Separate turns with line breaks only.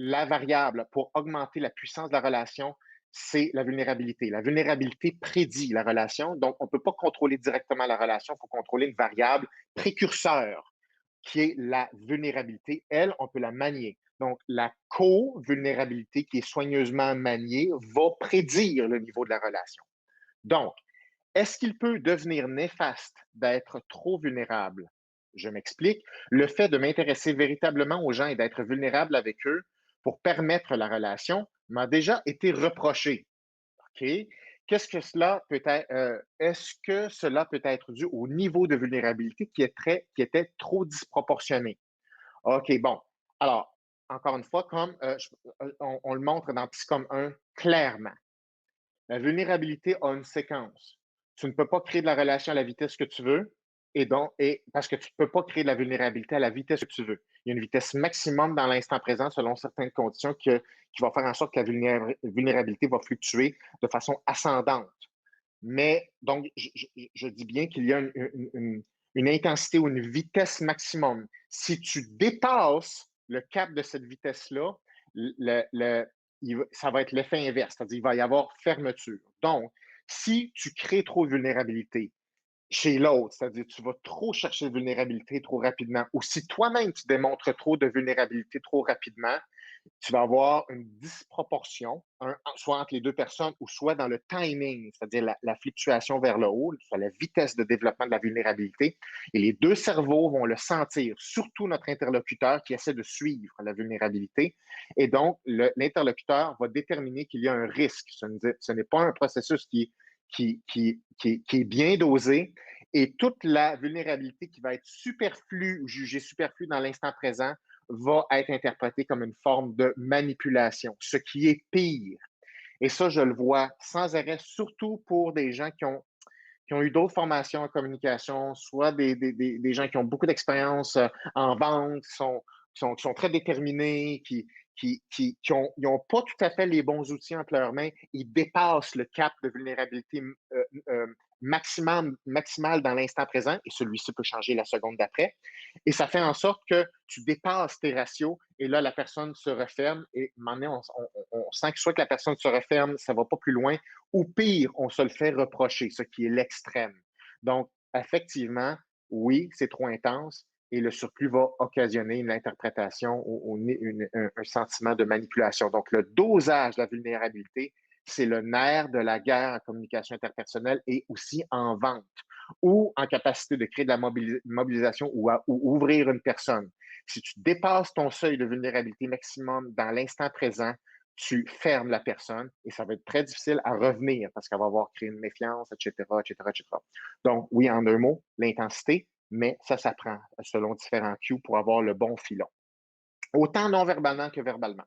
la variable pour augmenter la puissance de la relation, c'est la vulnérabilité. La vulnérabilité prédit la relation, donc on ne peut pas contrôler directement la relation, il faut contrôler une variable précurseur qui est la vulnérabilité. Elle, on peut la manier. Donc, la co-vulnérabilité qui est soigneusement maniée va prédire le niveau de la relation. Donc, est-ce qu'il peut devenir néfaste d'être trop vulnérable? Je m'explique. Le fait de m'intéresser véritablement aux gens et d'être vulnérable avec eux pour permettre la relation m'a déjà été reproché. OK? Qu'est-ce que cela peut être? Est-ce que cela peut être dû au niveau de vulnérabilité qui était trop disproportionné? OK, bon. Alors, encore une fois, comme on le montre dans Psychom 1 clairement, la vulnérabilité a une séquence. Tu ne peux pas créer de la relation à la vitesse que tu veux, et parce que tu ne peux pas créer de la vulnérabilité à la vitesse que tu veux. Il y a une vitesse maximum dans l'instant présent selon certaines conditions qui va faire en sorte que la vulnérabilité va fluctuer de façon ascendante. Mais donc, je dis bien qu'il y a une intensité ou une vitesse maximum. Si tu dépasses le cap de cette vitesse-là, ça va être l'effet inverse, c'est-à-dire qu'il va y avoir fermeture. Donc, si tu crées trop de vulnérabilité chez l'autre, c'est-à-dire tu vas trop chercher de vulnérabilité trop rapidement, ou si toi-même tu démontres trop de vulnérabilité trop rapidement, tu vas avoir une disproportion, soit entre les deux personnes ou soit dans le timing, c'est-à-dire la fluctuation vers le haut, soit la vitesse de développement de la vulnérabilité. Et les deux cerveaux vont le sentir, surtout notre interlocuteur qui essaie de suivre la vulnérabilité. Et donc, l'interlocuteur va déterminer qu'il y a un risque. Ce n'est pas un processus qui est bien dosé. Et toute la vulnérabilité qui va être superflue ou jugée superflue dans l'instant présent va être interprété comme une forme de manipulation, ce qui est pire. Et ça, je le vois sans arrêt, surtout pour des gens qui ont eu d'autres formations en communication, soit des gens qui ont beaucoup d'expérience en vente, qui sont très déterminés, qui ont pas tout à fait les bons outils entre leurs mains. Ils dépassent le cap de vulnérabilité maximal dans l'instant présent, et celui-ci peut changer la seconde d'après. Et ça fait en sorte que tu dépasses tes ratios, et là, la personne se referme, et maintenant, on sent que soit que la personne se referme, ça va pas plus loin, ou pire, on se le fait reprocher, ce qui est l'extrême. Donc, effectivement, oui, c'est trop intense et le surplus va occasionner une interprétation ou un sentiment de manipulation. Donc, le dosage de la vulnérabilité, c'est le nerf de la guerre en communication interpersonnelle et aussi en vente ou en capacité de créer de la mobilisation ou ouvrir une personne. Si tu dépasses ton seuil de vulnérabilité maximum dans l'instant présent, tu fermes la personne et ça va être très difficile à revenir parce qu'elle va avoir créé une méfiance, etc., etc., etc. Donc, oui, en un mot, l'intensité, mais ça s'apprend selon différents cues pour avoir le bon filon. Autant non verbalement que verbalement.